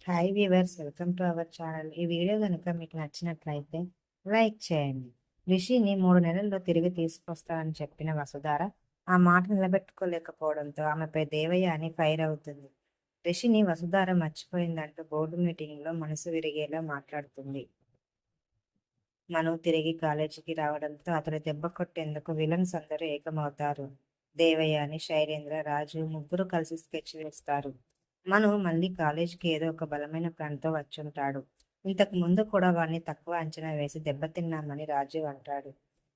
Hi viewers, welcome to our channel. ఈ video కనుక మీకు నచ్చినట్లయితే లైక్ చేయండి. రిషిని 3 నెలల్లో తిరిగి తీసుకొస్తానని చెప్పిన వసుధార ఆ మాట నిలబెట్టుకోలేకపోవడంతో ఆమెపై దేవయ్య అని ఫైర్ అవుతుంది. రిషిని వసుధార మర్చిపోయిందంటూ బోర్డు మీటింగ్లో మనసు విరిగేలా మాట్లాడుతుంది. మను తిరిగి కాలేజీకి రావడంతో అతడు దెబ్బ కొట్టేందుకు విలన్స్ అందరూ ఏకమవుతారు. దేవయ్య అని శైలేంద్ర, రాజు ముగ్గురు కలిసి స్కెచ్ వేస్తారు. మను మళ్ళీ కాలేజీకి ఏదో ఒక బలమైన ప్లాన్తో వచ్చుంటాడు. ఇంతకు ముందు కూడా వాడిని తక్కువ అంచనా వేసి దెబ్బతిన్నామని రాజు అంటాడు.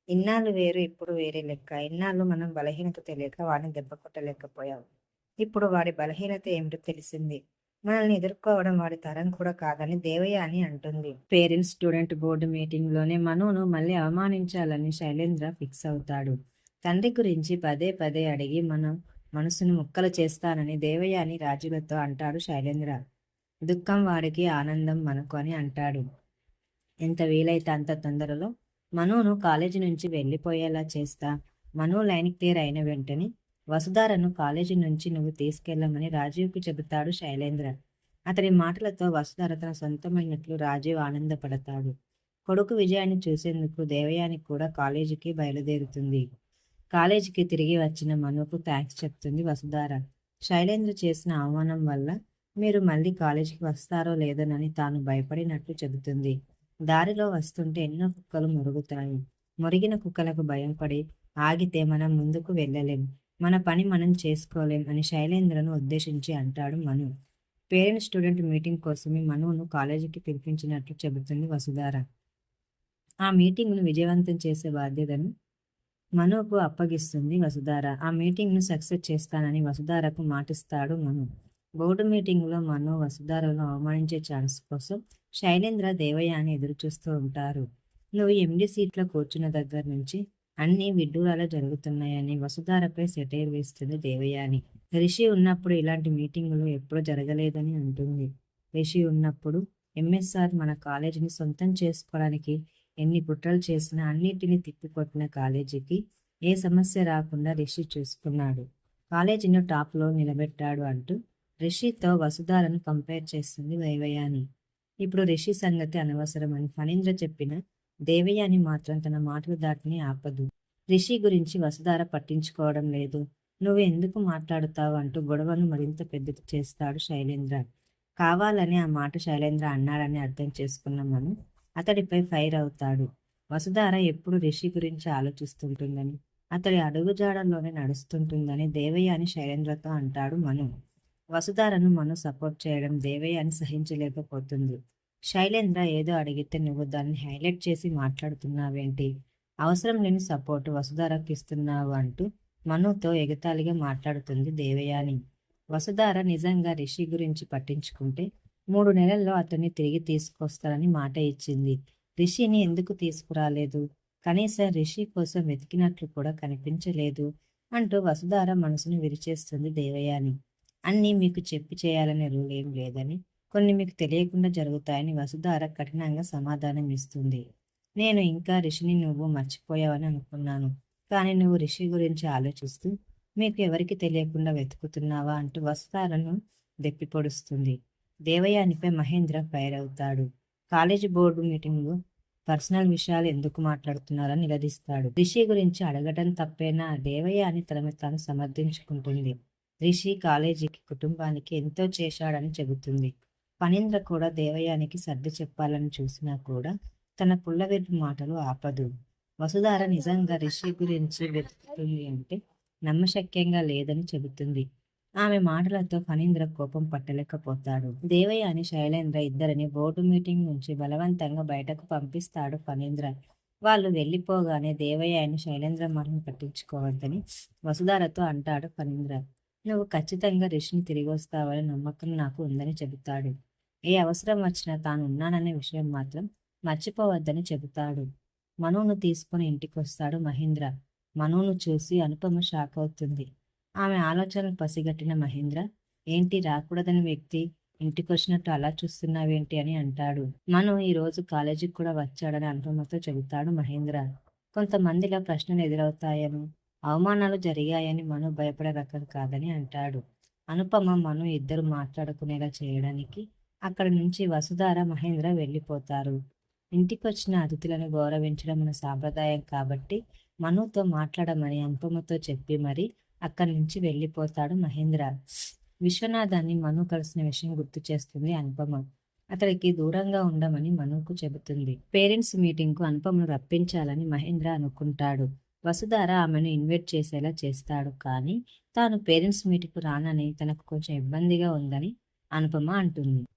ఇన్నాళ్ళు వేరు, ఇప్పుడు వేరే లెక్క. ఇన్నాళ్ళు మనం బలహీనత తెలియక వాడిని దెబ్బ కొట్టలేకపోయాం. ఇప్పుడు వాడి బలహీనత ఏమిటో తెలిసింది. మనల్ని ఎదుర్కోవడం వాడి తరం కూడా కాదని దేవయ్య అని అంటుంది. పేరెంట్స్ స్టూడెంట్ బోర్డు మీటింగ్లోనే మనును మళ్ళీ అవమానించాలని శైలేంద్ర ఫిక్స్ అవుతాడు. తండ్రి గురించి పదే పదే అడిగి మనసును ముక్కలు చేస్తానని దేవయ్య అని రాజులతో అంటాడు శైలేంద్ర. దుఃఖం వాడికి, ఆనందం మనకు అని అంటాడు. ఎంత వీలైతే అంత తొందరలో మనును కాలేజీ నుంచి వెళ్ళిపోయేలా చేస్తా. మను లైన్ క్లియర్ అయిన వెంటనే వసుధారను కాలేజీ నుంచి నువ్వు తీసుకెళ్ళమని రాజీవ్కి చెబుతాడు శైలేంద్ర. అతడి మాటలతో వసుధార తన సొంతమైనట్లు రాజీవ్ ఆనందపడతాడు. కొడుకు విజయాన్ని చూసేందుకు దేవయాని కూడా కాలేజీకి బయలుదేరుతుంది. కాలేజీకి తిరిగి వచ్చిన మనుకు థ్యాంక్స్ చెప్తుంది వసుధార. శైలేంద్ర చేసిన అవమానం వల్ల మీరు మళ్ళీ కాలేజీకి వస్తారో లేదోనని తాను భయపడినట్లు చెబుతుంది. దారిలో వస్తుంటే ఎన్నో కుక్కలు మురుగుతాయి. మురిగిన కుక్కలకు భయంపడి ఆగితే మనం ముందుకు వెళ్ళలేం, మన పని మనం చేసుకోలేం అని శైలేంద్రను ఉద్దేశించి అంటాడు మను. పేరెంట్ స్టూడెంట్ మీటింగ్ కోసమే మనును కాలేజీకి పిలిపించినట్లు చెబుతుంది వసుధార. ఆ మీటింగ్ను విజయవంతం చేసే బాధ్యతను మనుకు అప్పగిస్తుంది వసుధార. ఆ మీటింగ్ను సక్సెస్ చేస్తానని వసుధారకు మాటిస్తాడు మను. బోర్డు మీటింగ్లో మను వసుధారను అవమానించే ఛాన్స్ కోసం శైలేంద్ర, దేవయ్య అని ఎదురుచూస్తూ ఉంటారు. నువ్వు ఎండి సీట్లో కూర్చున్న దగ్గర నుంచి అన్నీ విడ్డూరాలు జరుగుతున్నాయని వసుధారపై సెటైర్ వేస్తుంది దేవయాని. రిషి ఉన్నప్పుడు ఇలాంటి మీటింగులు ఎప్పుడూ జరగలేదని అంటుంది. రిషి ఉన్నప్పుడు ఎంఎస్ఆర్ మన కాలేజీని సొంతం చేసుకోవడానికి ఎన్ని కుట్రలు చేసినా అన్నిటినీ తిప్పికొట్టిన కాలేజీకి ఏ సమస్య రాకుండా రిషి చూసుకున్నాడు. కాలేజీని టాప్లో నిలబెట్టాడు అంటూ రిషితో వసుధారను కంపేర్ చేస్తుంది దేవయాని. ఇప్పుడు రిషి సంగతి అనవసరమని ఫణీంద్ర చెప్పిన దేవయాని మాత్రం తన మాటలు దాటిని ఆపదు. రిషి గురించి వసుధార పట్టించుకోవడం లేదు. నువ్వు ఎందుకు మాట్లాడుతావు అంటూ గొడవను మరింత పెద్దది చేస్తాడు శైలేంద్ర. కావాలని ఆ మాట శైలేంద్ర అన్నాడని అర్థం చేసుకున్న మను అతడిపై ఫైర్ అవుతాడు. వసుధార ఎప్పుడు రిషి గురించి ఆలోచిస్తుంటుందని, అతడి అడుగుజాడల్లోనే నడుస్తుంటుందని దేవయ్య అని శైలేంద్రతో అంటాడు మను. వసుధారను మను సపోర్ట్ చేయడం దేవయ్య అని సహించలేకపోతుంది. శైలేంద్ర ఏదో అడిగితే నువ్వు దాన్ని హైలైట్ చేసి మాట్లాడుతున్నావేంటి, అవసరం లేని సపోర్టు వసుధారకు ఇస్తున్నావు అంటూ మనుతో ఎగతాళిగా మాట్లాడుతుంది దేవయాని. వసుధార నిజంగా రిషి గురించి పట్టించుకుంటే 3 నెలల్లో అతన్ని తిరిగి తీసుకొస్తానని మాట ఇచ్చింది. రిషిని ఎందుకు తీసుకురాలేదు, కనీసం రిషి కోసం వెతికినట్లు కూడా కనిపించలేదు అంటూ వసుధార మనసును విరిచేస్తుంది దేవయాని. అన్నీ మీకు చెప్పి చేయాలనే రూల్ ఏం లేదని, కొన్ని మీకు తెలియకుండా జరుగుతాయని వసుధార కఠినంగా సమాధానం ఇస్తుంది. నేను ఇంకా రిషిని నువ్వు మర్చిపోయావని అనుకున్నాను, కానీ నువ్వు రిషి గురించి ఆలోచిస్తూ మీకు ఎవరికి తెలియకుండా వెతుకుతున్నావా అంటూ వసుధారను దెప్పిపొడుస్తుంది. దేవయానిపై మహేంద్ర ఫైర్ అవుతాడు. కాలేజీ బోర్డు మీటింగ్లో పర్సనల్ విషయాలు ఎందుకు మాట్లాడుతున్నారని నిలదీస్తాడు. రిషి గురించి అడగడం తప్పేనా? దేవయ్య అని తనను తాను సమర్థించుకుంటుంది. రిషి కాలేజీకి, కుటుంబానికి ఎంతో చేశాడని చెబుతుంది. ఫణీంద్ర కూడా దేవయానికి సర్ది చెప్పాలని చూసినా కూడా తన పుల్లవెర్రి మాటలు ఆపదు. వసుధార నిజంగా రిషి గురించి వెతుకుతుంది అంటే నమ్మశక్యంగా లేదని చెబుతుంది. ఆమె మాటలతో ఫణీంద్ర కోపం పట్టలేకపోతాడు. దేవయ్య అని శైలేంద్ర ఇద్దరిని బోర్డు మీటింగ్ నుంచి బలవంతంగా బయటకు పంపిస్తాడు ఫణీంద్ర. వాళ్ళు వెళ్ళిపోగానే దేవయ్య అని శైలేంద్ర మాటను పట్టించుకోవద్దని వసుధారతో అంటాడు ఫణీంద్ర. నువ్వు ఖచ్చితంగా రిషిని తిరిగి వస్తావని నమ్మకం నాకు ఉందని చెబుతాడు. ఏ అవసరం వచ్చినా తాను ఉన్నాననే విషయం మాత్రం మర్చిపోవద్దని చెబుతాడు. మనును తీసుకుని ఇంటికి వస్తాడు మహేంద్ర. మనును చూసి అనుపమ షాక్ అవుతుంది. ఆమె ఆలోచనలు పసిగట్టిన మహేంద్ర, ఏంటి రాకూడదని వ్యక్తి ఇంటికొచ్చినట్టు అలా చూస్తున్నావేంటి అని అంటాడు. మను ఈరోజు కాలేజీకి కూడా వచ్చాడని అనుపమతో చెబుతాడు మహేంద్ర. కొంతమందిలో ప్రశ్నలు ఎదురవుతాయని, అవమానాలు జరిగాయని మను భయపడే రకం కాదని అంటాడు. అనుపమ, మను ఇద్దరు మాట్లాడుకునేలా చేయడానికి అక్కడి నుంచి వసుధార, మహేంద్ర వెళ్ళిపోతారు. ఇంటికొచ్చిన అతిథులను గౌరవించడం మన సాంప్రదాయం కాబట్టి మనుతో మాట్లాడమని అనుపమతో చెప్పి మరి అక్కడి నుంచి వెళ్ళిపోతాడు మహేంద్ర. విశ్వనాథాన్ని మను కలిసిన విషయం గుర్తు చేస్తుంది అనుపమ. అతడికి దూరంగా ఉండమని మనుకు చెబుతుంది. పేరెంట్స్ మీటింగ్కు అనుపమను రప్పించాలని మహేంద్ర అనుకుంటాడు. వసుధార ఆమెను ఇన్వైట్ చేసేలా చేస్తాడు. కానీ తాను పేరెంట్స్ మీటింగ్కు రానని తనకు కొంచెం ఇబ్బందిగా ఉందని అనుపమ అంటుంది.